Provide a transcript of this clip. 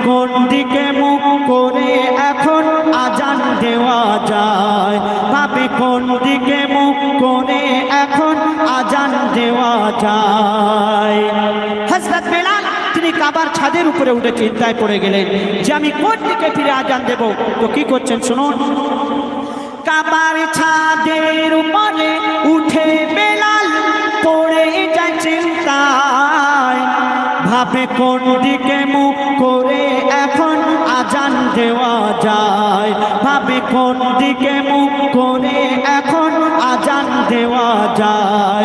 কোন দিকে মুখ করে এখন আজান দেওয়া যায়, ভাবে কোন দিকে মুখ করে এখন আজান দেওয়া যায়। হযরত বেলাল তিনি কাবার ছাদের উপরে উঠে চিন্তায় পড়ে গেলেন যে আমি কোন দিকে ফিরে আজান দেব। তো কি করছেন শুনুন। কাবার ছাদের উপরে উঠে বেলাল পড়ে যায় চিন্তায়, ভাবে কোন দিকে মুখ করে এখন আজান দেওয়া যায়, ভাবে কোন দিকে মুখ করে এখন আজান দেওয়া যায়।